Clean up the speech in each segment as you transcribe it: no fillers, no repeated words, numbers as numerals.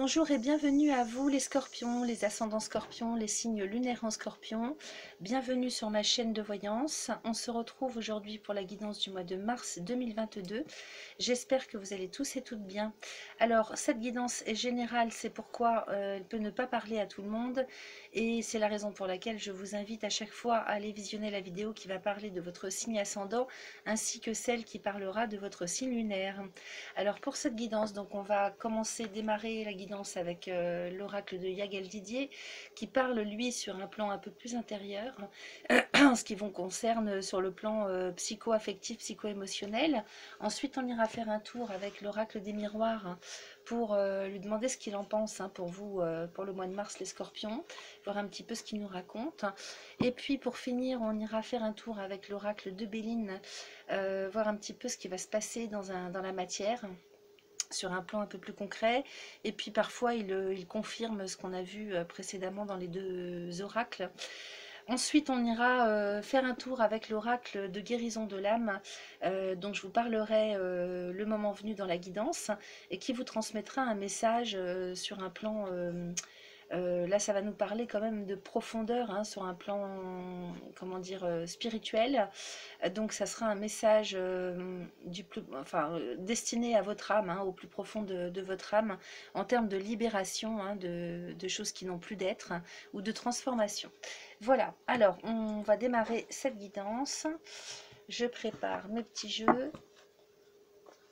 Bonjour et bienvenue à vous les scorpions, les ascendants scorpions, les signes lunaires en scorpion. Bienvenue sur ma chaîne de voyance. On se retrouve aujourd'hui pour la guidance du mois de mars 2022. J'espère que vous allez tous et toutes bien. Alors cette guidance est générale, c'est pourquoi elle peut ne pas parler à tout le monde. Et c'est la raison pour laquelle je vous invite à chaque fois à aller visionner la vidéo qui va parler de votre signe ascendant ainsi que celle qui parlera de votre signe lunaire. Alors pour cette guidance, donc on va démarrer la guidance avec l'oracle de Yagal Didier qui parle lui sur un plan un peu plus intérieur en ce qui vous concerne sur le plan psycho-affectif, psycho-émotionnel. Ensuite on ira faire un tour avec l'oracle des miroirs pour lui demander ce qu'il en pense pour vous, pour le mois de mars les scorpions, voir un petit peu ce qu'il nous raconte. Et puis pour finir on ira faire un tour avec l'oracle de Béline, voir un petit peu ce qui va se passer dans la matière, sur un plan un peu plus concret. Et puis parfois il confirme ce qu'on a vu précédemment dans les deux oracles. Ensuite on ira faire un tour avec l'oracle de guérison de l'âme dont je vous parlerai le moment venu dans la guidance, et qui vous transmettra un message sur un plan là ça va nous parler quand même de profondeur sur un plan, comment dire, spirituel. Donc ça sera un message destiné à votre âme, au plus profond de votre âme, en termes de libération de choses qui n'ont plus d'être, ou de transformation. Voilà, alors on va démarrer cette guidance. Je prépare mes petits jeux.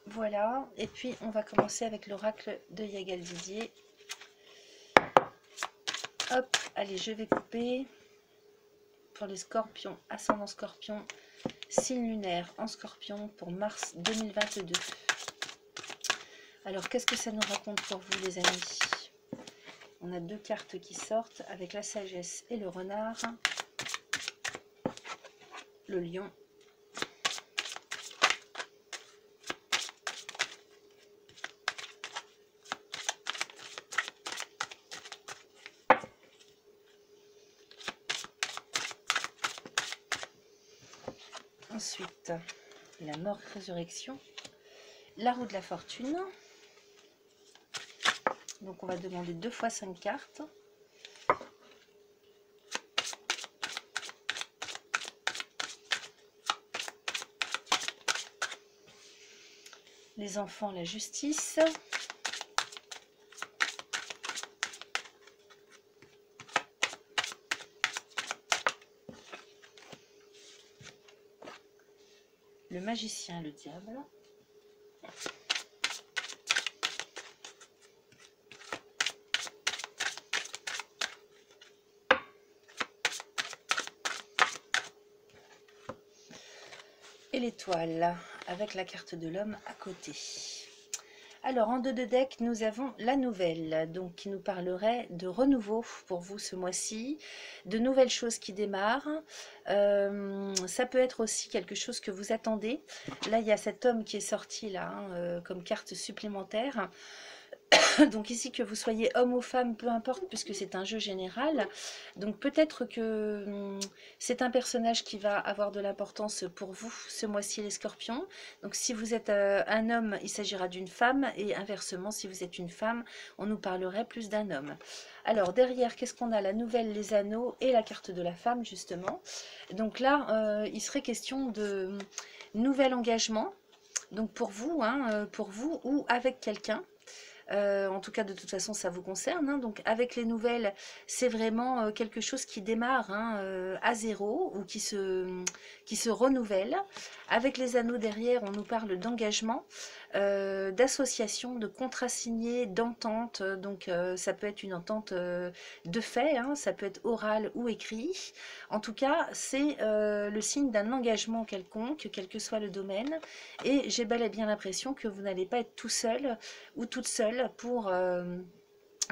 Voilà, et puis on va commencer avec l'oracle de Yagal Didier. Hop, allez, je vais couper pour les scorpions, ascendant scorpion, signe lunaire en scorpion pour mars 2022. Alors, qu'est-ce que ça nous raconte pour vous, les amis? On a deux cartes qui sortent avec la sagesse et le renard, le lion. Ensuite, la mort résurrection, la roue de la fortune. Donc on va demander 2 fois 5 cartes. Les enfants, la justice. Le magicien, le diable. Et l'étoile, avec la carte de l'homme à côté. Alors, en 2 de deck, nous avons la nouvelle, donc qui nous parlerait de renouveau pour vous ce mois-ci, de nouvelles choses qui démarrent. Ça peut être aussi quelque chose que vous attendez. Là, il y a cet homme qui est sorti là, comme carte supplémentaire. Donc ici, que vous soyez homme ou femme, peu importe, puisque c'est un jeu général. Donc peut-être que c'est un personnage qui va avoir de l'importance pour vous ce mois-ci, les scorpions. Donc si vous êtes un homme, il s'agira d'une femme, et inversement, si vous êtes une femme, on nous parlerait plus d'un homme. Alors derrière, qu'est-ce qu'on a? La nouvelle, les anneaux et la carte de la femme, justement. Donc là, il serait question de nouvel engagement. Donc pour vous ou avec quelqu'un. En tout cas, de toute façon, ça vous concerne. Donc, avec les nouvelles, c'est vraiment quelque chose qui démarre à zéro, ou qui se renouvelle. Avec les anneaux derrière, on nous parle d'engagement, d'association, de contrat signé, d'entente. Donc, ça peut être une entente de fait, ça peut être oral ou écrit. En tout cas, c'est le signe d'un engagement quelconque, quel que soit le domaine. Et j'ai bel et bien l'impression que vous n'allez pas être tout seul ou toute seule pour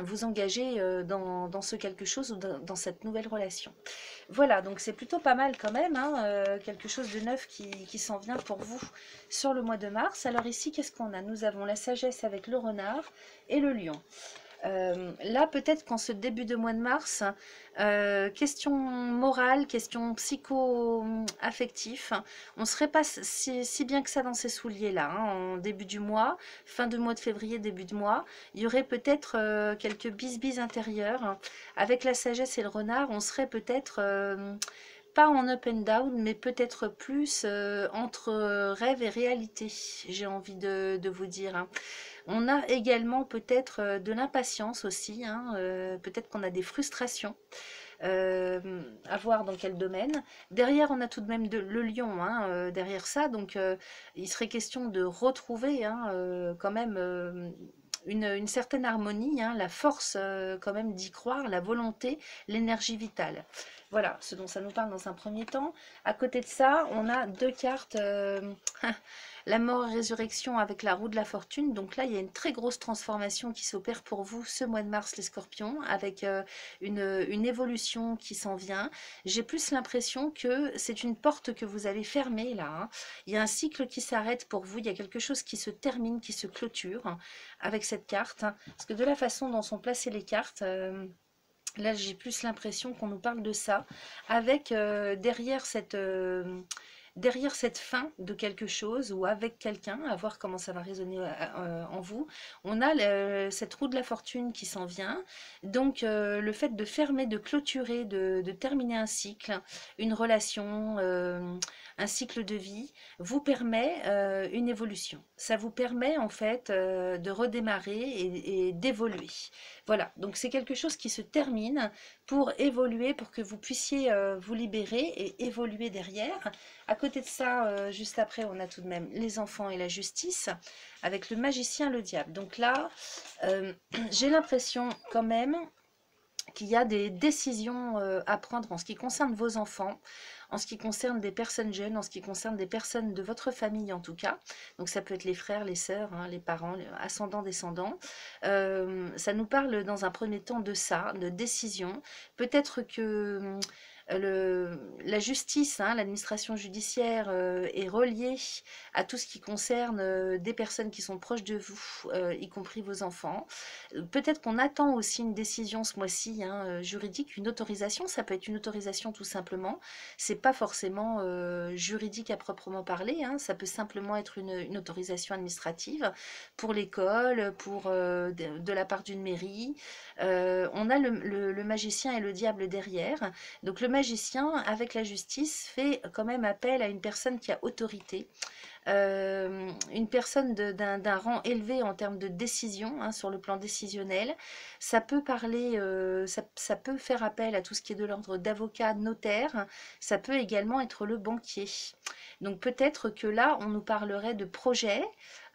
vous engager dans ce quelque chose, ou dans cette nouvelle relation. Voilà, donc c'est plutôt pas mal quand même, quelque chose de neuf qui s'en vient pour vous sur le mois de mars. Alors ici, qu'est-ce qu'on a? Nous avons la sagesse avec le renard et le lion. Là, peut-être qu'en ce début de mois de mars, question morale, question psycho-affectif, on ne serait pas si bien que ça dans ces souliers-là, hein, en début du mois, fin de mois de février, début de mois. Il y aurait peut-être quelques bisbis intérieurs. Avec la sagesse et le renard, on serait peut-être pas en up and down, mais peut-être plus entre rêve et réalité, j'ai envie de vous dire, hein. On a également peut-être de l'impatience aussi, hein, peut-être qu'on a des frustrations, à voir dans quel domaine. Derrière, on a tout de même le lion, hein, derrière ça, donc il serait question de retrouver, hein, quand même une certaine harmonie, hein, la force quand même d'y croire, la volonté, l'énergie vitale. Voilà ce dont ça nous parle dans un premier temps. À côté de ça, on a deux cartes, la mort et résurrection avec la roue de la fortune. Donc là, il y a une très grosse transformation qui s'opère pour vous ce mois de mars, les scorpions, avec une évolution qui s'en vient. J'ai plus l'impression que c'est une porte que vous avez fermée là, hein. Il y a un cycle qui s'arrête pour vous, il y a quelque chose qui se termine, qui se clôture, hein, avec cette carte, hein. Parce que de la façon dont sont placées les cartes, là j'ai plus l'impression qu'on nous parle de ça, avec derrière cette fin de quelque chose ou avec quelqu'un, à voir comment ça va résonner en vous, on a cette roue de la fortune qui s'en vient. Donc le fait de fermer, de clôturer, de terminer un cycle, une relation, un cycle de vie, vous permet une évolution. Ça vous permet en fait de redémarrer et d'évoluer. Voilà, donc c'est quelque chose qui se termine pour évoluer, pour que vous puissiez vous libérer et évoluer derrière. À côté de ça, juste après, on a tout de même les enfants et la justice, avec le magicien et le diable. Donc là, j'ai l'impression quand même qu'il y a des décisions à prendre en ce qui concerne vos enfants, en ce qui concerne des personnes jeunes, en ce qui concerne des personnes de votre famille en tout cas. Donc ça peut être les frères, les sœurs, hein, les parents, les ascendants, descendants. Ça nous parle dans un premier temps de ça, de décision. Peut-être que la justice, hein, l'administration judiciaire est reliée à tout ce qui concerne des personnes qui sont proches de vous, y compris vos enfants. Peut-être qu'on attend aussi une décision ce mois-ci, hein, juridique, une autorisation. Ça peut être une autorisation tout simplement. C'est pas forcément juridique à proprement parler, hein. Ça peut simplement être une autorisation administrative pour l'école, pour de la part d'une mairie. On a le magicien et le diable derrière. Donc le magicien, avec la justice, fait quand même appel à une personne qui a autorité, une personne d'un rang élevé en termes de décision, hein, sur le plan décisionnel. Ça peut parler, ça peut faire appel à tout ce qui est de l'ordre d'avocat, notaire. Ça peut également être le banquier. Donc peut-être que là, on nous parlerait de projets,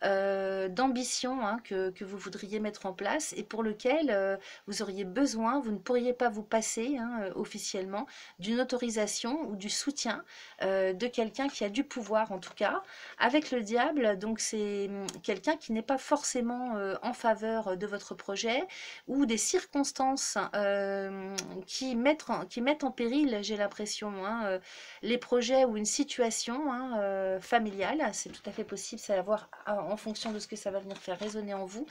d'ambition, hein, que vous voudriez mettre en place et pour lequel vous auriez besoin, vous ne pourriez pas vous passer, hein, officiellement, d'une autorisation ou du soutien de quelqu'un qui a du pouvoir en tout cas. Avec le diable, donc c'est quelqu'un qui n'est pas forcément en faveur de votre projet ou des circonstances qui mettent en péril, j'ai l'impression, hein, les projets ou une situation, hein, familiale. C'est tout à fait possible, c'est à voir en fonction de ce que ça va venir faire résonner en vous.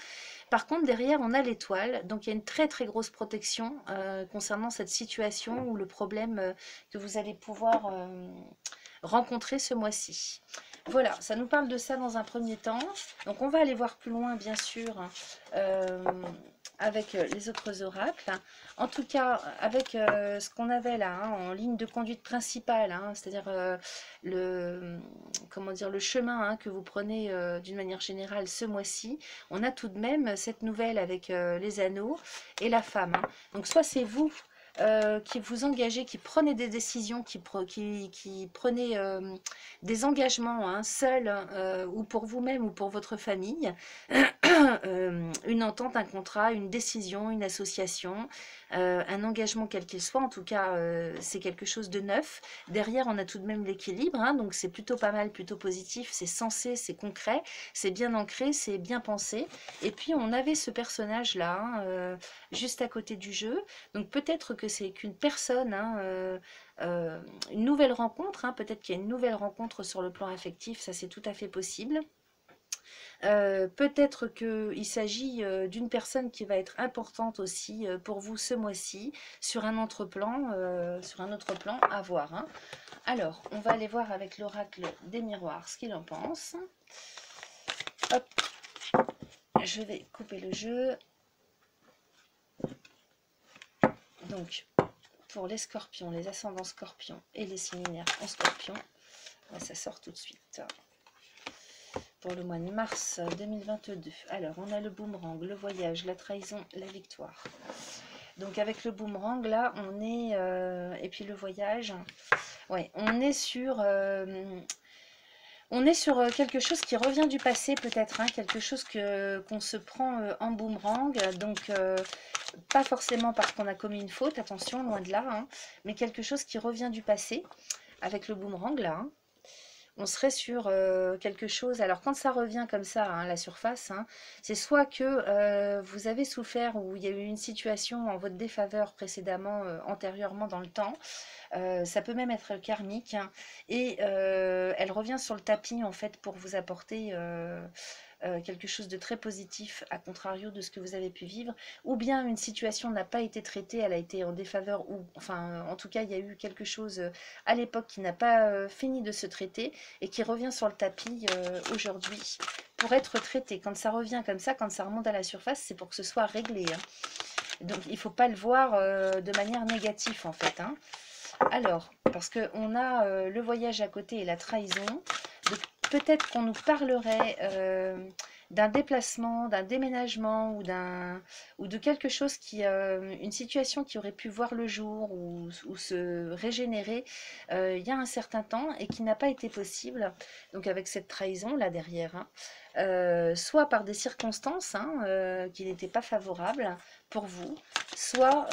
Par contre, derrière, on a l'étoile, donc il y a une très très grosse protection concernant cette situation ou le problème que vous allez pouvoir rencontrer ce mois-ci. Voilà, ça nous parle de ça dans un premier temps. Donc on va aller voir plus loin, bien sûr, avec les autres oracles. En tout cas, avec ce qu'on avait là, hein, en ligne de conduite principale, hein, c'est-à-dire comment dire, le chemin, hein, que vous prenez d'une manière générale ce mois-ci, on a tout de même cette nouvelle avec les anneaux et la femme, hein. Donc soit c'est vous qui vous engagez, qui prenez des décisions, qui prenez des engagements, hein, seul ou pour vous-même ou pour votre famille, une entente, un contrat, une décision, une association, un engagement quel qu'il soit. En tout cas, c'est quelque chose de neuf. Derrière, on a tout de même l'équilibre, hein, donc c'est plutôt pas mal, plutôt positif, c'est sensé, c'est concret, c'est bien ancré, c'est bien pensé. Et puis, on avait ce personnage-là, hein, juste à côté du jeu. Donc peut-être que c'est qu'une personne, hein, une nouvelle rencontre, hein, peut-être qu'il y a une nouvelle rencontre sur le plan affectif, ça c'est tout à fait possible. Peut-être qu'il s'agit d'une personne qui va être importante aussi pour vous ce mois-ci, sur un autre plan, à voir. Hein. Alors, on va aller voir avec l'oracle des miroirs ce qu'il en pense. Hop, je vais couper le jeu. Donc, pour les scorpions, les ascendants scorpions et les signes lunaires en scorpion, ça sort tout de suite. Pour le mois de mars 2022. Alors, on a le boomerang, le voyage, la trahison, la victoire. Donc, avec le boomerang, là, on est... et puis le voyage, ouais, on est sur... quelque chose qui revient du passé peut-être, hein, quelque chose qu'on se prend en boomerang, donc pas forcément parce qu'on a commis une faute, attention, loin de là, hein, mais quelque chose qui revient du passé, avec le boomerang là, hein. On serait sur quelque chose, alors quand ça revient comme ça hein, à la surface, hein, c'est soit que vous avez souffert ou il y a eu une situation en votre défaveur précédemment, antérieurement dans le temps, ça peut même être karmique, hein, et elle revient sur le tapis en fait pour vous apporter quelque chose de très positif, à contrario de ce que vous avez pu vivre, ou bien une situation n'a pas été traitée, elle a été en défaveur, ou enfin en tout cas il y a eu quelque chose à l'époque qui n'a pas fini de se traiter et qui revient sur le tapis aujourd'hui pour être traité. Quand ça revient comme ça, quand ça remonte à la surface, c'est pour que ce soit réglé, hein. Donc il ne faut pas le voir de manière négative en fait, hein. Alors, parce qu'on a le voyage à côté et la trahison, donc peut-être qu'on nous parlerait d'un déplacement, d'un déménagement ou de quelque chose qui, une situation qui aurait pu voir le jour ou se régénérer il y a un certain temps et qui n'a pas été possible. Donc avec cette trahison là derrière, hein, soit par des circonstances hein, qui n'étaient pas favorables pour vous, soit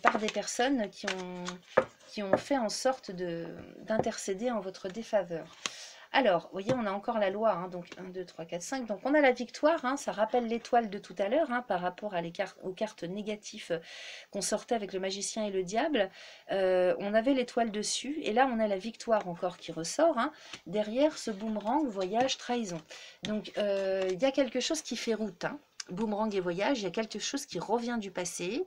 par des personnes qui ont fait en sorte d'intercéder en votre défaveur. Alors, vous voyez, on a encore la loi, hein, donc 1, 2, 3, 4, 5. Donc on a la victoire, hein, ça rappelle l'étoile de tout à l'heure, hein, par rapport à aux cartes négatives qu'on sortait avec le magicien et le diable. On avait l'étoile dessus, et là on a la victoire encore qui ressort, hein, derrière ce boomerang, voyage, trahison. Donc il y a quelque chose qui fait route, hein. Boomerang et voyage, il y a quelque chose qui revient du passé.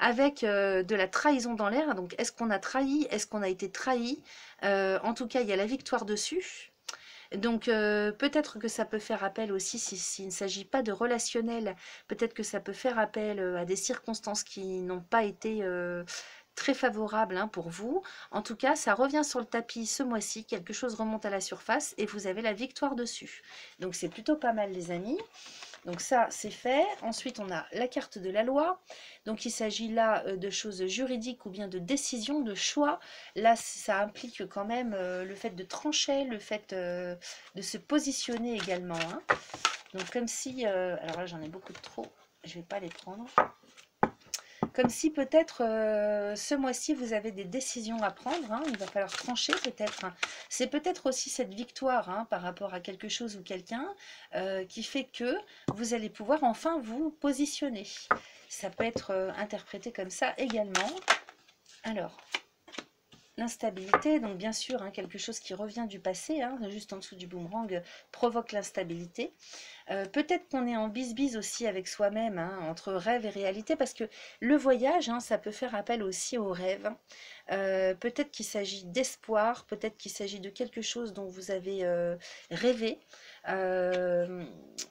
Avec de la trahison dans l'air. Donc, est-ce qu'on a trahi? Est-ce qu'on a été trahi? En tout cas, il y a la victoire dessus. Donc, peut-être que ça peut faire appel aussi, s'il ne s'agit pas de relationnel, peut-être que ça peut faire appel à des circonstances qui n'ont pas été très favorables hein, pour vous. En tout cas, ça revient sur le tapis ce mois-ci, quelque chose remonte à la surface et vous avez la victoire dessus. Donc, c'est plutôt pas mal, les amis. Donc ça, c'est fait. Ensuite, on a la carte de la loi. Donc il s'agit là de choses juridiques ou bien de décisions, de choix. Là, ça implique quand même le fait de trancher, le fait de se positionner également, hein. Donc comme si... alors là, j'en ai beaucoup de trop. Je ne vais pas les prendre. Comme si peut-être ce mois-ci, vous avez des décisions à prendre, hein, il va falloir trancher peut-être. C'est peut-être aussi cette victoire hein, par rapport à quelque chose ou quelqu'un qui fait que vous allez pouvoir enfin vous positionner. Ça peut être interprété comme ça également. Alors, l'instabilité, donc bien sûr, hein, quelque chose qui revient du passé, hein, juste en dessous du boomerang, provoque l'instabilité. Peut-être qu'on est en bise-bise aussi avec soi-même, hein, entre rêve et réalité, parce que le voyage, hein, ça peut faire appel aussi au rêve. Peut-être qu'il s'agit d'espoir, peut-être qu'il s'agit de quelque chose dont vous avez rêvé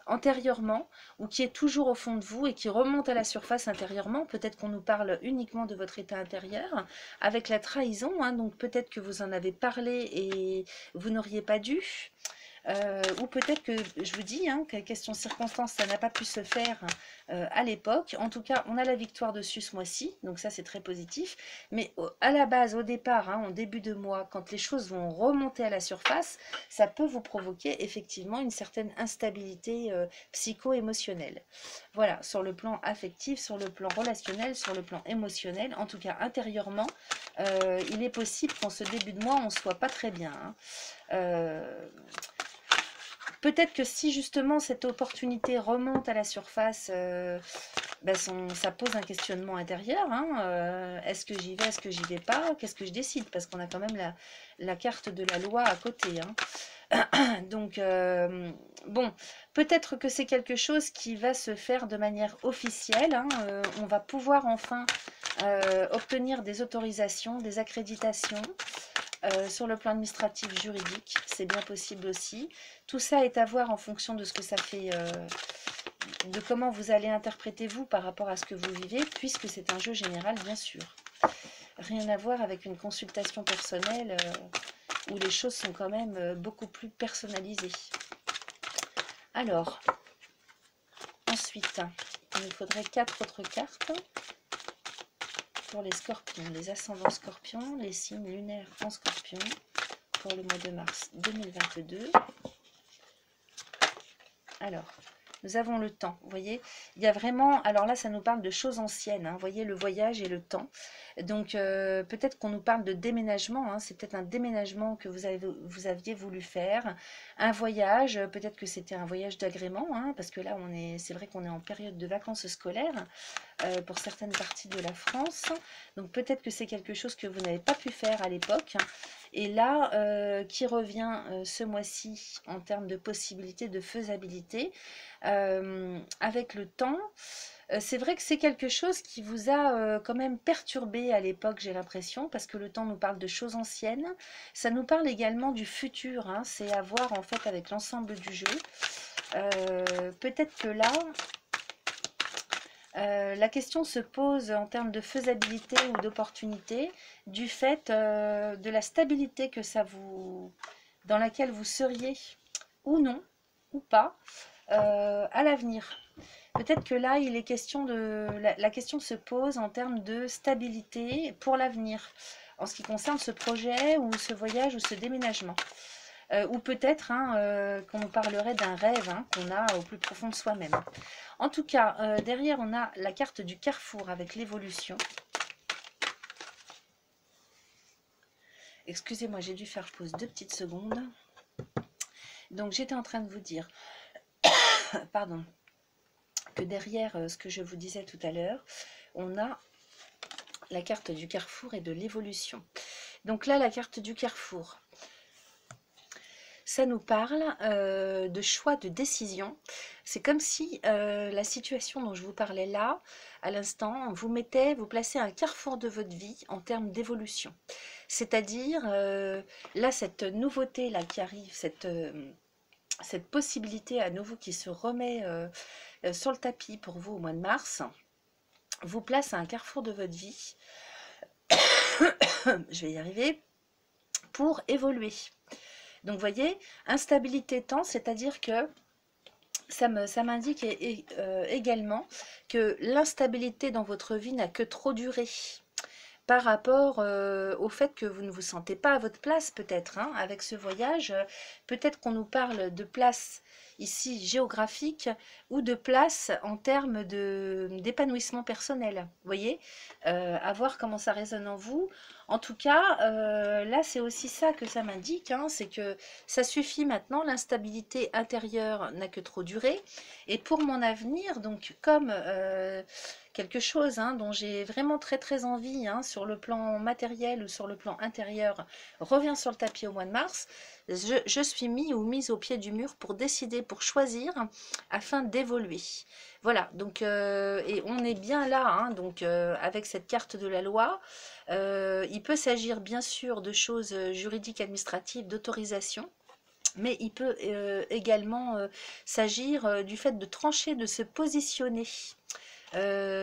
antérieurement, ou qui est toujours au fond de vous et qui remonte à la surface intérieurement. Peut-être qu'on nous parle uniquement de votre état intérieur, avec la trahison, hein, donc peut-être que vous en avez parlé et vous n'auriez pas dû. Ou peut-être que, je vous dis, hein, que question circonstance, ça n'a pas pu se faire à l'époque. En tout cas, on a la victoire dessus ce mois-ci, donc ça c'est très positif. Mais à la base, au départ, hein, en début de mois, quand les choses vont remonter à la surface, ça peut vous provoquer effectivement une certaine instabilité psycho-émotionnelle. Voilà, sur le plan affectif, sur le plan relationnel, sur le plan émotionnel, en tout cas intérieurement, il est possible qu'en ce début de mois, on ne soit pas très bien, hein. Peut-être que si justement cette opportunité remonte à la surface, ça pose un questionnement intérieur, hein. Est-ce que j'y vais, est-ce que j'y vais pas? Qu'est-ce que je décide? Parce qu'on a quand même la carte de la loi à côté, hein. Donc, bon, peut-être que c'est quelque chose qui va se faire de manière officielle, hein. On va pouvoir enfin obtenir des autorisations, des accréditations sur le plan administratif juridique. C'est bien possible aussi. Tout ça est à voir en fonction de ce que ça fait, de comment vous allez interpréter vous par rapport à ce que vous vivez, puisque c'est un jeu général, bien sûr. Rien à voir avec une consultation personnelle où les choses sont quand même beaucoup plus personnalisées. Alors, ensuite, il nous faudrait 4 autres cartes pour les scorpions, les ascendants scorpions, les signes lunaires en scorpion pour le mois de mars 2022. Alors, nous avons le temps, vous voyez, il y a vraiment, alors là ça nous parle de choses anciennes, hein, vous voyez le voyage et le temps, donc peut-être qu'on nous parle de déménagement, hein, c'est peut-être un déménagement que vous aviez voulu faire, un voyage, peut-être que c'était un voyage d'agrément, hein, parce que là c'est vrai qu'on est en période de vacances scolaires pour certaines parties de la France, donc peut-être que c'est quelque chose que vous n'avez pas pu faire à l'époque, et là, qui revient ce mois-ci en termes de possibilités, de faisabilité, avec le temps. C'est vrai que c'est quelque chose qui vous a quand même perturbé à l'époque, j'ai l'impression, parce que le temps nous parle de choses anciennes. Ça nous parle également du futur, hein, c'est à voir en fait avec l'ensemble du jeu. Peut-être que là, la question se pose en termes de faisabilité ou d'opportunité du fait de la stabilité que dans laquelle vous seriez ou non, ou pas, à l'avenir. Peut-être que là, il est question la question se pose en termes de stabilité pour l'avenir, en ce qui concerne ce projet ou ce voyage ou ce déménagement. Ou peut-être hein, qu'on nous parlerait d'un rêve hein, qu'on a au plus profond de soi-même. En tout cas, derrière, on a la carte du carrefour avec l'évolution. Excusez-moi, j'ai dû faire pause 2 petites secondes. Donc, j'étais en train de vous dire, pardon, que derrière ce que je vous disais tout à l'heure, on a la carte du carrefour et de l'évolution. Donc là, la carte du carrefour, ça nous parle de choix, de décision. C'est comme si la situation dont je vous parlais là, à l'instant, vous placez un carrefour de votre vie en termes d'évolution. C'est-à-dire, là, cette nouveauté là qui arrive, cette possibilité à nouveau qui se remet sur le tapis pour vous au mois de mars, vous place à un carrefour de votre vie, je vais y arriver, pour évoluer. Donc, vous voyez, instabilité temps, c'est-à-dire que ça m'indique également que l'instabilité dans votre vie n'a que trop duré par rapport au fait que vous ne vous sentez pas à votre place peut-être, hein, avec ce voyage. Peut-être qu'on nous parle de place ici géographique ou de place en termes d'épanouissement personnel. Vous voyez, à voir comment ça résonne en vous. En tout cas, là, c'est aussi ça que ça m'indique, hein, c'est que ça suffit maintenant, l'instabilité intérieure n'a que trop duré. Et pour mon avenir, donc comme quelque chose hein, dont j'ai vraiment très envie, hein, sur le plan matériel ou sur le plan intérieur, revient sur le tapis au mois de mars, je suis mise au pied du mur pour décider, pour choisir, afin d'évoluer. Voilà, donc, et on est bien là, hein, donc, avec cette carte de la loi. Il peut s'agir bien sûr de choses juridiques, administratives, d'autorisation, mais il peut également s'agir du fait de trancher, de se positionner,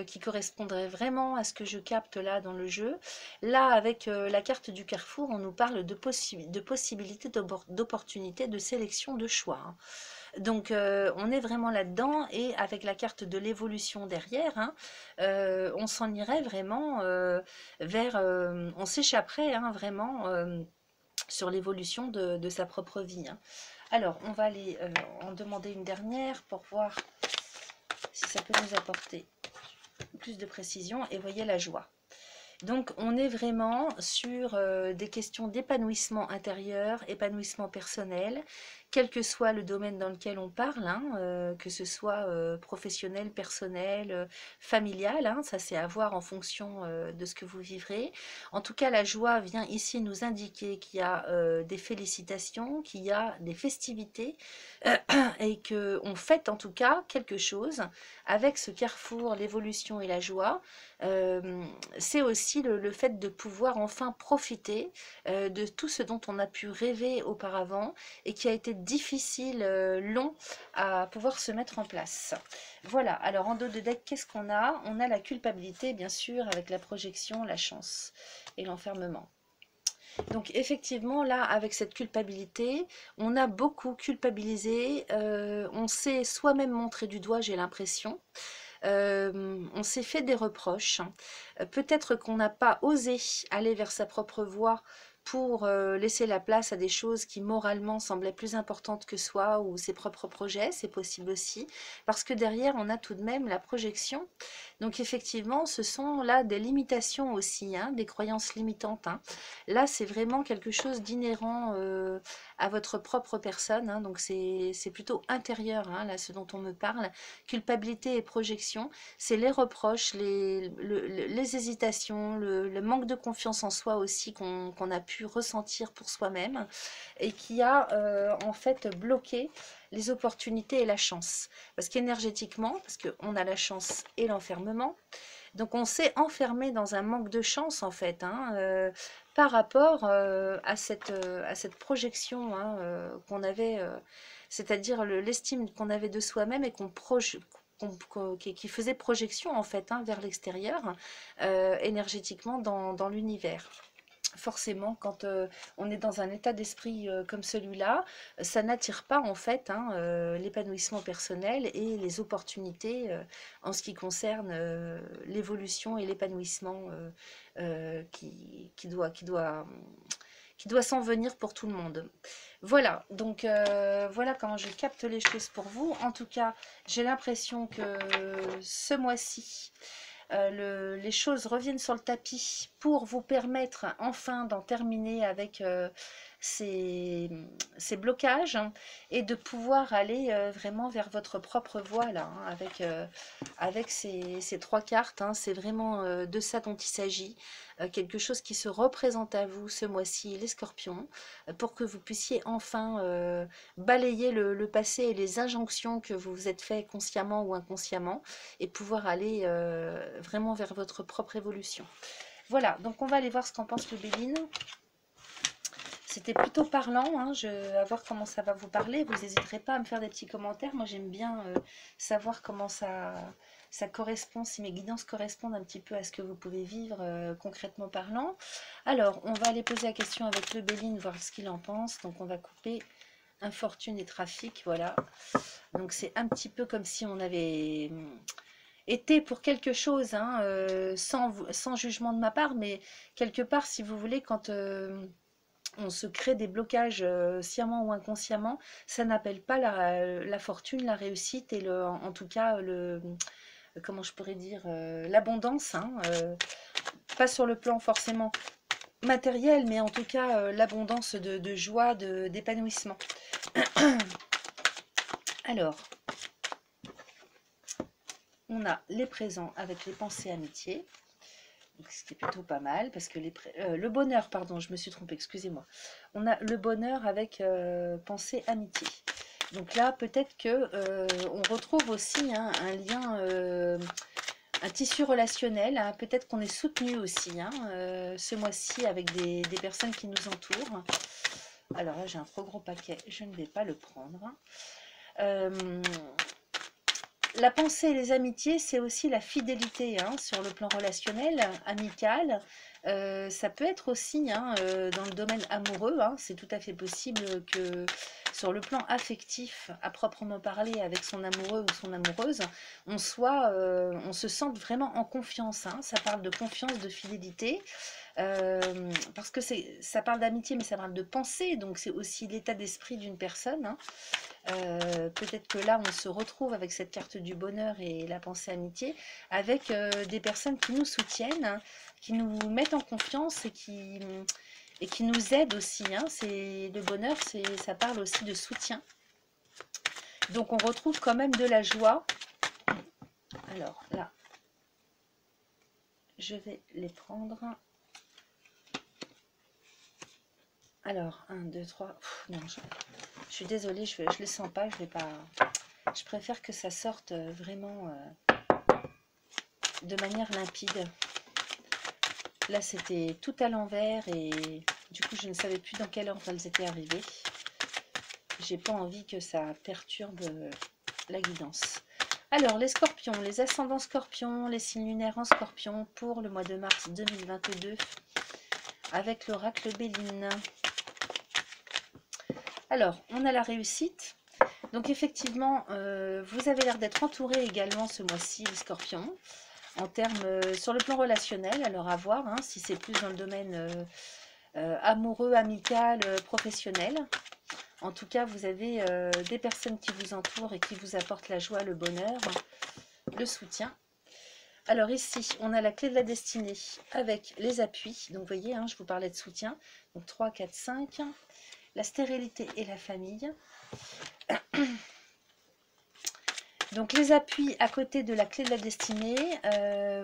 qui correspondrait vraiment à ce que je capte là dans le jeu. Là, avec la carte du carrefour, on nous parle de possibilités, d'opportunités, de sélection, de choix, hein. Donc, on est vraiment là-dedans, et avec la carte de l'évolution derrière, hein, on s'en irait vraiment vers... on s'échapperait hein, vraiment sur l'évolution de sa propre vie, hein. Alors, on va aller en demander une dernière pour voir si ça peut nous apporter plus de précision. Et voyez la joie. Donc, on est vraiment sur des questions d'épanouissement intérieur, épanouissement personnel, quel que soit le domaine dans lequel on parle, hein, que ce soit professionnel, personnel, familial, hein, ça c'est à voir en fonction de ce que vous vivrez. En tout cas, la joie vient ici nous indiquer qu'il y a des félicitations, qu'il y a des festivités et qu'on fête en tout cas quelque chose avec ce carrefour, l'évolution et la joie. C'est aussi le fait de pouvoir enfin profiter de tout ce dont on a pu rêver auparavant et qui a été difficile, long à pouvoir se mettre en place. Voilà, alors en dos de deck, qu'est-ce qu'on a? On a la culpabilité, bien sûr, avec la projection, la chance et l'enfermement. Donc effectivement, là, avec cette culpabilité, on a beaucoup culpabilisé, on s'est soi-même montré du doigt, j'ai l'impression. On s'est fait des reproches. Peut-être qu'on n'a pas osé aller vers sa propre voie pour laisser la place à des choses qui moralement semblaient plus importantes que soi ou ses propres projets, c'est possible aussi, parce que derrière on a tout de même la projection. Donc effectivement, ce sont là des limitations aussi, hein, des croyances limitantes, hein. Là, c'est vraiment quelque chose d'inhérent à votre propre personne, hein, donc c'est plutôt intérieur, hein, là, ce dont on me parle. Culpabilité et projection, c'est les reproches, les hésitations, le manque de confiance en soi aussi qu'on a pu ressentir pour soi-même et qui a en fait bloqué les opportunités et la chance. Parce qu'énergétiquement, parce qu'on a la chance et l'enfermement, donc on s'est enfermé dans un manque de chance en fait, hein, par rapport à cette projection, hein, qu'on avait, c'est-à-dire l'estime qu'on avait de soi-même et qui faisait projection en fait, hein, vers l'extérieur, énergétiquement dans l'univers. Forcément, quand on est dans un état d'esprit comme celui-là, ça n'attire pas en fait, hein, l'épanouissement personnel et les opportunités en ce qui concerne l'évolution et l'épanouissement qui doit s'en venir pour tout le monde. Voilà, donc voilà comment je capte les choses pour vous. En tout cas, j'ai l'impression que ce mois-ci, les choses reviennent sur le tapis pour vous permettre enfin d'en terminer avec ces blocages, hein, et de pouvoir aller vraiment vers votre propre voie là, hein, avec ces trois cartes, hein. C'est vraiment de ça dont il s'agit, quelque chose qui se représente à vous ce mois-ci, les scorpions, pour que vous puissiez enfin balayer le passé et les injonctions que vous vous êtes fait consciemment ou inconsciemment et pouvoir aller vraiment vers votre propre évolution. Voilà, donc on va aller voir ce qu'en pense le Béline. C'était plutôt parlant, hein, à voir comment ça va vous parler. Vous n'hésiterez pas à me faire des petits commentaires. Moi, j'aime bien savoir comment ça correspond, si mes guidances correspondent un petit peu à ce que vous pouvez vivre concrètement parlant. Alors, on va aller poser la question avec le Béline, voir ce qu'il en pense. Donc, on va couper infortune et trafic, voilà. Donc, c'est un petit peu comme si on avait été pour quelque chose, hein, sans jugement de ma part, mais quelque part, si vous voulez, quand on se crée des blocages sciemment ou inconsciemment, ça n'appelle pas la fortune, la réussite et en tout cas comment je pourrais dire, l'abondance, hein, pas sur le plan forcément matériel, mais en tout cas l'abondance de joie, d'épanouissement. Alors, on a les présents avec les pensées amitié. Ce qui est plutôt pas mal, parce que le bonheur, pardon, je me suis trompée, excusez-moi. On a le bonheur avec pensée amitié. Donc là, peut-être que on retrouve aussi, hein, un lien, un tissu relationnel, hein. Peut-être qu'on est soutenu aussi, hein, ce mois-ci avec des personnes qui nous entourent. Alors là, j'ai un trop gros paquet, je ne vais pas le prendre. La pensée et les amitiés, c'est aussi la fidélité, hein, sur le plan relationnel, amical. Ça peut être aussi, hein, dans le domaine amoureux, hein, c'est tout à fait possible que sur le plan affectif, à proprement parler, avec son amoureux ou son amoureuse, on se sente vraiment en confiance, hein. Ça parle de confiance, de fidélité. Parce que ça parle d'amitié, mais ça parle de pensée, donc c'est aussi l'état d'esprit d'une personne, hein. Peut-être que là on se retrouve avec cette carte du bonheur et la pensée amitié avec des personnes qui nous soutiennent, hein, qui nous mettent en confiance et et qui nous aide aussi. Hein. Le bonheur, ça parle aussi de soutien. Donc on retrouve quand même de la joie. Alors là, je vais les prendre. Alors, 1, 2, 3. Non, je suis désolée, je les sens pas. Je vais pas. Je préfère que ça sorte vraiment de manière limpide. Là, c'était tout à l'envers et du coup, je ne savais plus dans quel ordre elles étaient arrivées. J'ai pas envie que ça perturbe la guidance. Alors, les scorpions, les ascendants scorpions, les signes lunaires en scorpion pour le mois de mars 2022 avec l'oracle Béline. Alors, on a la réussite. Donc, effectivement, vous avez l'air d'être entouré également ce mois-ci, les scorpions, en termes sur le plan relationnel. Alors, à voir hein, si c'est plus dans le domaine amoureux, amical, professionnel. En tout cas, vous avez des personnes qui vous entourent et qui vous apportent la joie, le bonheur, le soutien. Alors ici, on a la clé de la destinée avec les appuis. Donc, vous voyez, hein, je vous parlais de soutien. Donc, 3, 4, 5. La stérilité et la famille. Donc les appuis à côté de la clé de la destinée,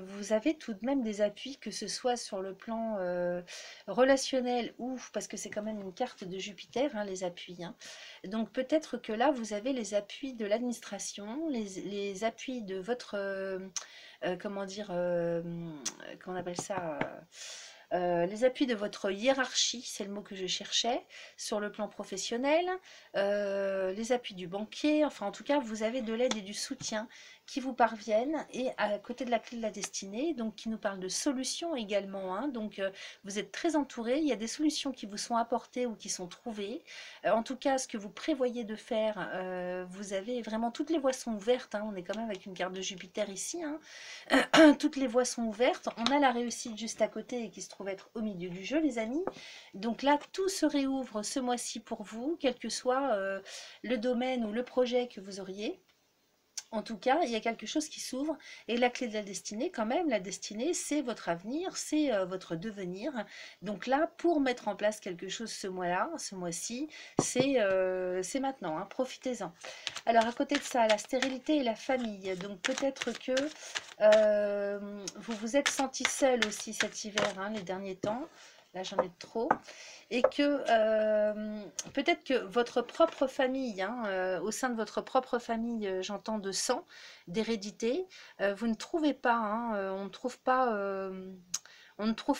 vous avez tout de même des appuis, que ce soit sur le plan relationnel ou, parce que c'est quand même une carte de Jupiter, hein, les appuis. Hein. Donc peut-être que là, vous avez les appuis de l'administration, les appuis de votre, comment dire, qu'on appelle ça les appuis de votre hiérarchie, c'est le mot que je cherchais, sur le plan professionnel, les appuis du banquier, enfin en tout cas vous avez de l'aide et du soutien qui vous parviennent et à côté de la clé de la destinée, donc qui nous parle de solutions également, hein, donc vous êtes très entouré, il y a des solutions qui vous sont apportées ou qui sont trouvées, en tout cas ce que vous prévoyez de faire, vous avez vraiment, toutes les voies sont ouvertes, hein, on est quand même avec une carte de Jupiter ici, hein, toutes les voies sont ouvertes, on a la réussite juste à côté et qui se trouve être au milieu du jeu les amis, donc là tout se réouvre ce mois-ci pour vous, quel que soit le domaine ou le projet que vous auriez. En tout cas, il y a quelque chose qui s'ouvre et la clé de la destinée, quand même, la destinée, c'est votre avenir, c'est votre devenir. Donc là, pour mettre en place quelque chose ce mois-là, ce mois-ci, c'est maintenant, hein, profitez-en. Alors, à côté de ça, la stérilité et la famille. Donc peut-être que vous vous êtes senti seul aussi cet hiver, hein, les derniers temps. Là, j'en ai trop. Et que peut-être que votre propre famille, hein, au sein de votre propre famille, j'entends de sang, d'hérédité, vous ne trouvez pas, hein, on ne trouve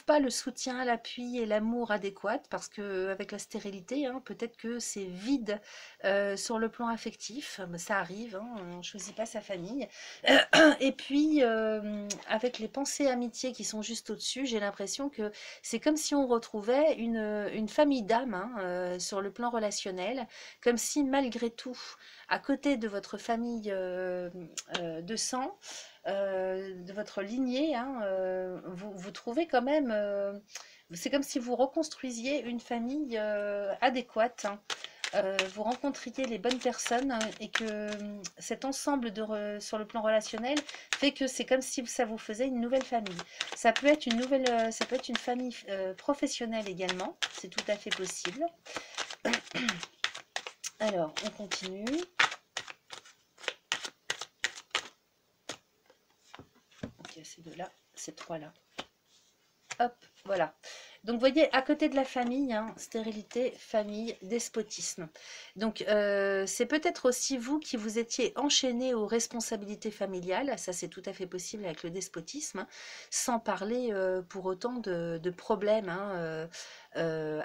pas le soutien, l'appui et l'amour adéquat parce que avec la stérilité, hein, peut-être que c'est vide sur le plan affectif, ça arrive, hein, on ne choisit pas sa famille. Et puis avec les pensées amitiés qui sont juste au-dessus, j'ai l'impression que c'est comme si on retrouvait une famille d'âmes hein, sur le plan relationnel, comme si malgré tout, à côté de votre famille de sang, de votre lignée, hein, vous trouvez quand même, c'est comme si vous reconstruisiez une famille adéquate. Hein. Vous rencontriez les bonnes personnes et que cet ensemble sur le plan relationnel fait que c'est comme si ça vous faisait une nouvelle famille. Ça peut être ça peut être une famille professionnelle également, c'est tout à fait possible. Alors, on continue. Ok, ces deux-là, ces trois-là. Hop, voilà. Donc, vous voyez, à côté de la famille, hein, stérilité, famille, despotisme. Donc, c'est peut-être aussi vous qui vous étiez enchaîné aux responsabilités familiales. Ça, c'est tout à fait possible avec le despotisme, hein, sans parler pour autant de problèmes hein,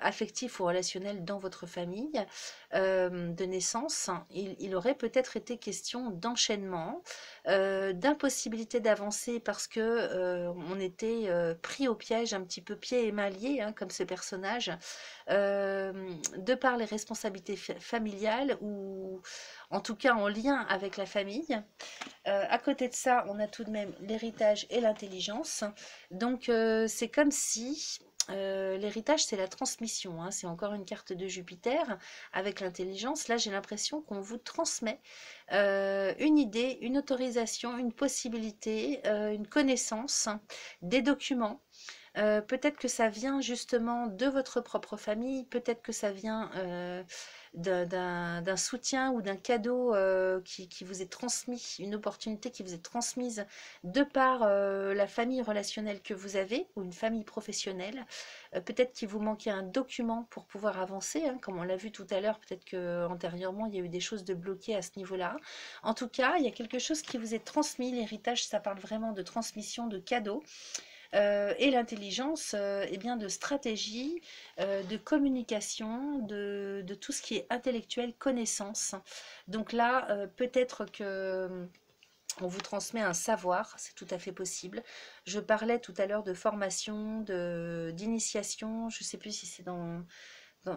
affectifs ou relationnels dans votre famille de naissance. Il aurait peut-être été question d'enchaînement, d'impossibilité d'avancer parce que on était pris au piège un petit peu pieds et mains liés, hein, comme ce personnage, de par les responsabilités familiales ou en tout cas en lien avec la famille. À côté de ça, on a tout de même l'héritage et l'intelligence. Donc c'est comme si l'héritage, c'est la transmission, hein, c'est encore une carte de Jupiter avec l'intelligence. Là, j'ai l'impression qu'on vous transmet une idée, une autorisation, une possibilité, une connaissance, des documents. Peut-être que ça vient justement de votre propre famille, peut-être que ça vient d'un soutien ou d'un cadeau qui vous est transmis, une opportunité qui vous est transmise de par la famille relationnelle que vous avez ou une famille professionnelle. Peut-être qu'il vous manquait un document pour pouvoir avancer, hein, comme on l'a vu tout à l'heure, peut-être qu'antérieurement il y a eu des choses de bloquées à ce niveau-là. En tout cas, il y a quelque chose qui vous est transmis. L'héritage, ça parle vraiment de transmission, de cadeau. Et l'intelligence, eh bien de stratégie, de communication, de tout ce qui est intellectuel, connaissance. Donc là, peut-être que on vous transmet un savoir, c'est tout à fait possible. Je parlais tout à l'heure de formation, d'initiation, je ne sais plus si c'est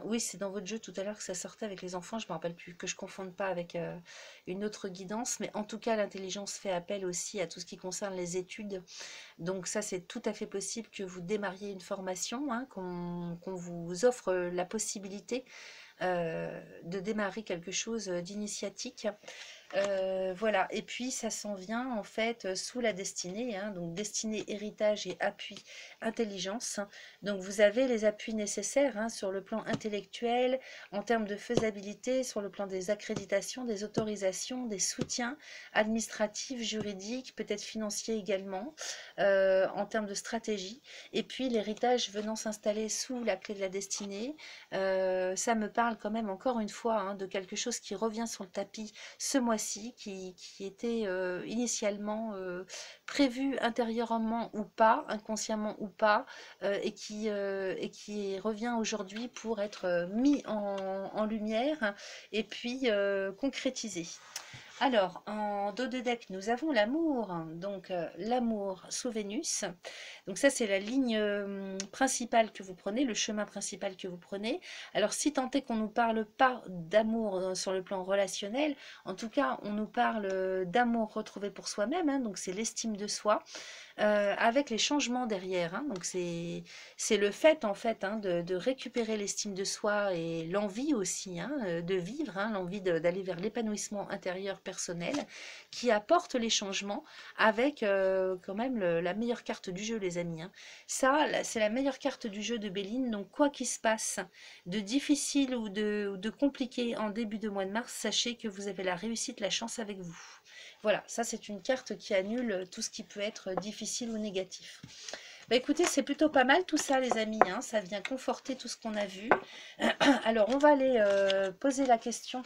oui, c'est dans votre jeu tout à l'heure que ça sortait avec les enfants, je ne me rappelle plus, que je ne confonde pas avec une autre guidance, mais en tout cas l'intelligence fait appel aussi à tout ce qui concerne les études. Donc ça, c'est tout à fait possible que vous démarriez une formation, hein, qu'on vous offre la possibilité de démarrer quelque chose d'initiatique. Voilà, et puis ça s'en vient en fait sous la destinée, hein, donc destinée, héritage et appui, intelligence. Donc vous avez les appuis nécessaires, hein, sur le plan intellectuel, en termes de faisabilité, sur le plan des accréditations, des autorisations, des soutiens administratifs, juridiques, peut-être financiers également, en termes de stratégie. Et puis l'héritage venant s'installer sous la clé de la destinée, ça me parle quand même encore une fois, hein, de quelque chose qui revient sur le tapis ce mois-ci, qui était initialement prévu intérieurement ou pas, inconsciemment ou pas, et qui revient aujourd'hui pour être mis en lumière et puis concrétisé. Alors, en dos de deck, nous avons l'amour, donc l'amour sous Vénus. Donc ça, c'est la ligne principale que vous prenez, le chemin principal que vous prenez. Alors, si tant est qu'on ne nous parle pas d'amour sur le plan relationnel, en tout cas, on nous parle d'amour retrouvé pour soi-même, hein, donc c'est l'estime de soi. Avec les changements derrière, hein, donc c'est le fait en fait, hein, de récupérer l'estime de soi et l'envie aussi, hein, de vivre, hein, l'envie d'aller vers l'épanouissement intérieur personnel qui apporte les changements avec quand même la meilleure carte du jeu, les amis, hein. Ça, c'est la meilleure carte du jeu de Béline, donc quoi qu'il se passe de difficile ou de compliqué en début de mois de mars, sachez que vous avez la réussite, la chance avec vous. Voilà, ça c'est une carte qui annule tout ce qui peut être difficile ou négatif. Bah écoutez, c'est plutôt pas mal tout ça, les amis, hein, ça vient conforter tout ce qu'on a vu. Alors on va aller poser la question.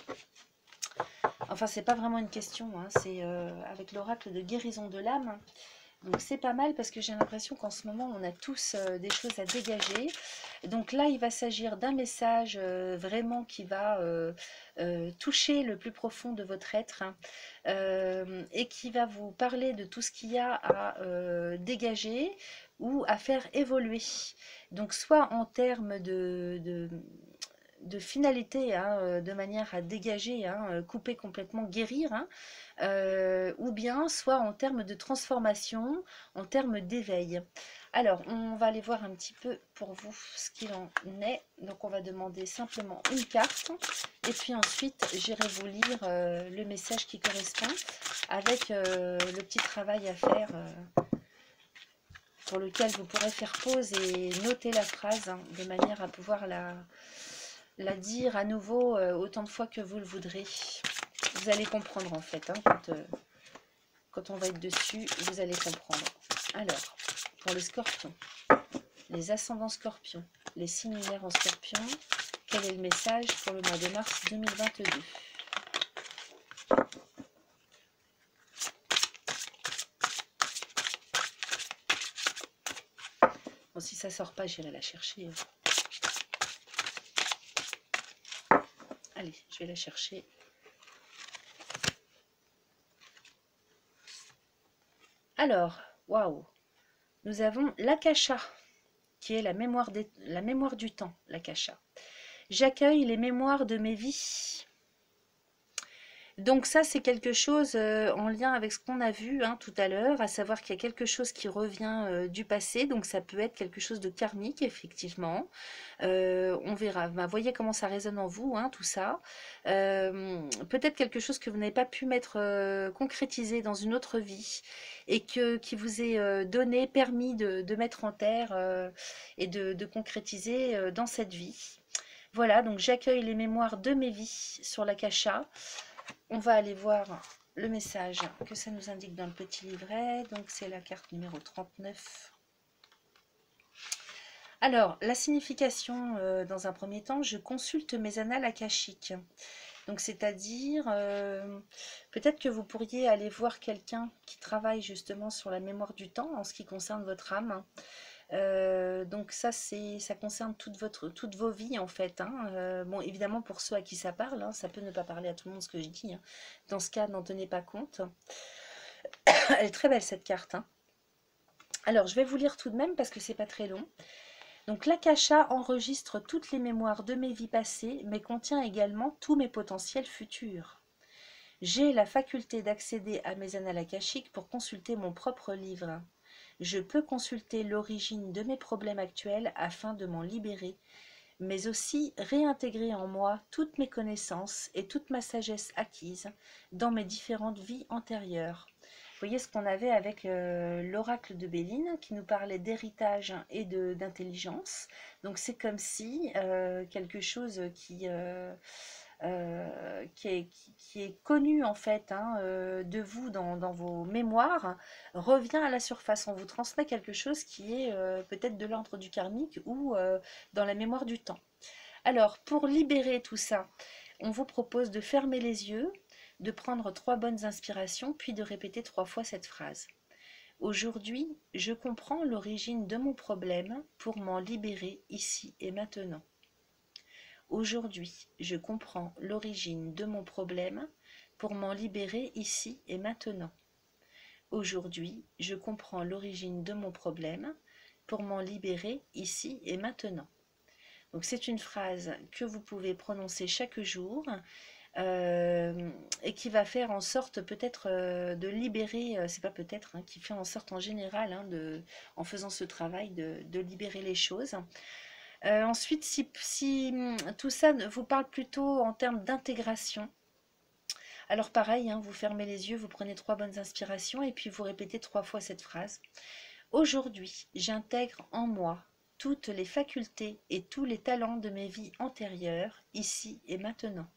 Enfin, c'est pas vraiment une question, hein, c'est avec l'oracle de guérison de l'âme. Donc c'est pas mal parce que j'ai l'impression qu'en ce moment on a tous des choses à dégager. Donc là il va s'agir d'un message vraiment qui va toucher le plus profond de votre être, hein, et qui va vous parler de tout ce qu'il y a à dégager ou à faire évoluer. Donc soit en termes de finalité, hein, de manière à dégager, hein, couper complètement, guérir, hein, ou bien soit en termes de transformation, en termes d'éveil. Alors, on va aller voir un petit peu pour vous ce qu'il en est. Donc, on va demander simplement une carte. Et puis ensuite, j'irai vous lire le message qui correspond avec le petit travail à faire pour lequel vous pourrez faire pause et noter la phrase, hein, de manière à pouvoir la dire à nouveau autant de fois que vous le voudrez. Vous allez comprendre en fait, hein, quand on va être dessus, vous allez comprendre. Alors, pour les scorpions, les ascendants scorpions, les signes lunaires en scorpion, quel est le message pour le mois de mars 2022 ? Bon, si ça sort pas, j'irai la chercher. Allez, je vais la chercher. Alors, waouh, nous avons l'Akasha, qui est la mémoire du temps, l'Akasha. J'accueille les mémoires de mes vies. Donc ça, c'est quelque chose en lien avec ce qu'on a vu hein, tout à l'heure, à savoir qu'il y a quelque chose qui revient du passé, donc ça peut être quelque chose de karmique, effectivement. On verra. Bah, voyez comment ça résonne en vous, hein, tout ça. Peut-être quelque chose que vous n'avez pas pu mettre concrétisé dans une autre vie et qui vous est donné, permis de mettre en terre et de concrétiser dans cette vie. Voilà, donc j'accueille les mémoires de mes vies sur l'Akasha. On va aller voir le message que ça nous indique dans le petit livret. Donc c'est la carte numéro 39. Alors, la signification, dans un premier temps, je consulte mes annales akashiques. Donc, c'est-à-dire, peut-être que vous pourriez aller voir quelqu'un qui travaille justement sur la mémoire du temps en ce qui concerne votre âme. Donc ça concerne toutes vos vies en fait. Hein. Bon, évidemment pour ceux à qui ça parle, hein, ça peut ne pas parler à tout le monde ce que je dis. Hein. Dans ce cas, n'en tenez pas compte. Elle est très belle cette carte. Hein. Alors je vais vous lire tout de même parce que c'est pas très long. Donc l'Akasha enregistre toutes les mémoires de mes vies passées, mais contient également tous mes potentiels futurs. J'ai la faculté d'accéder à mes annales akashiques pour consulter mon propre livre. Je peux consulter l'origine de mes problèmes actuels afin de m'en libérer, mais aussi réintégrer en moi toutes mes connaissances et toute ma sagesse acquise dans mes différentes vies antérieures. Vous voyez ce qu'on avait avec l'oracle de Béline qui nous parlait d'héritage et d'intelligence. Donc c'est comme si quelque chose qui est connu en fait hein, de vous dans vos mémoires revient à la surface. On vous transmet quelque chose qui est peut-être de l'ordre du karmique ou dans la mémoire du temps. Alors, pour libérer tout ça, on vous propose de fermer les yeux, de prendre 3 bonnes inspirations, puis de répéter 3 fois cette phrase. Aujourd'hui, je comprends l'origine de mon problème pour m'en libérer ici et maintenant. Aujourd'hui, je comprends l'origine de mon problème pour m'en libérer ici et maintenant. Aujourd'hui, je comprends l'origine de mon problème pour m'en libérer ici et maintenant. Donc c'est une phrase que vous pouvez prononcer chaque jour et qui va faire en sorte peut-être de libérer, c'est pas peut-être, hein, qui fait en sorte en général, hein, en faisant ce travail, de libérer les choses. Ensuite, si tout ça vous parle plutôt en termes d'intégration, alors pareil, hein, vous fermez les yeux, vous prenez 3 bonnes inspirations et puis vous répétez 3 fois cette phrase. Aujourd'hui, j'intègre en moi toutes les facultés et tous les talents de mes vies antérieures, ici et maintenant.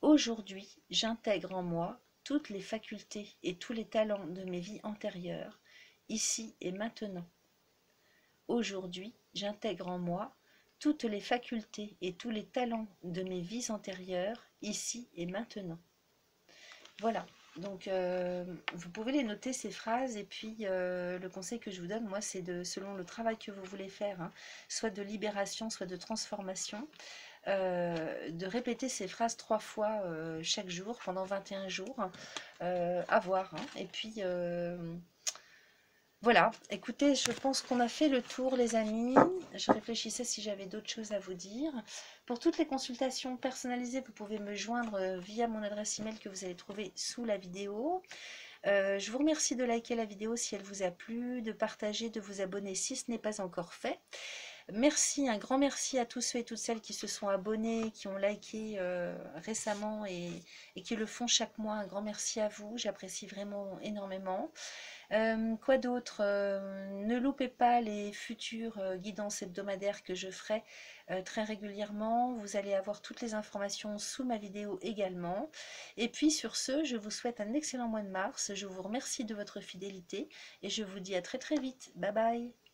Aujourd'hui, j'intègre en moi toutes les facultés et tous les talents de mes vies antérieures, ici et maintenant. Aujourd'hui, j'intègre en moi toutes les facultés et tous les talents de mes vies antérieures, ici et maintenant. Voilà, donc vous pouvez les noter ces phrases et puis le conseil que je vous donne, moi, c'est selon le travail que vous voulez faire, hein, soit de libération, soit de transformation, de répéter ces phrases 3 fois chaque jour pendant 21 jours, à voir. Hein, et puis voilà, écoutez, je pense qu'on a fait le tour les amis. Je réfléchissais si j'avais d'autres choses à vous dire. Pour toutes les consultations personnalisées, vous pouvez me joindre via mon adresse email que vous allez trouver sous la vidéo. Je vous remercie de liker la vidéo si elle vous a plu, de partager, de vous abonner si ce n'est pas encore fait. Merci, un grand merci à tous ceux et toutes celles qui se sont abonnés, qui ont liké récemment et qui le font chaque mois. Un grand merci à vous, j'apprécie vraiment énormément. Quoi d'autre? Ne loupez pas les futures guidances hebdomadaires que je ferai très régulièrement. Vous allez avoir toutes les informations sous ma vidéo également. Et puis sur ce, je vous souhaite un excellent mois de mars. Je vous remercie de votre fidélité et je vous dis à très très vite. Bye bye!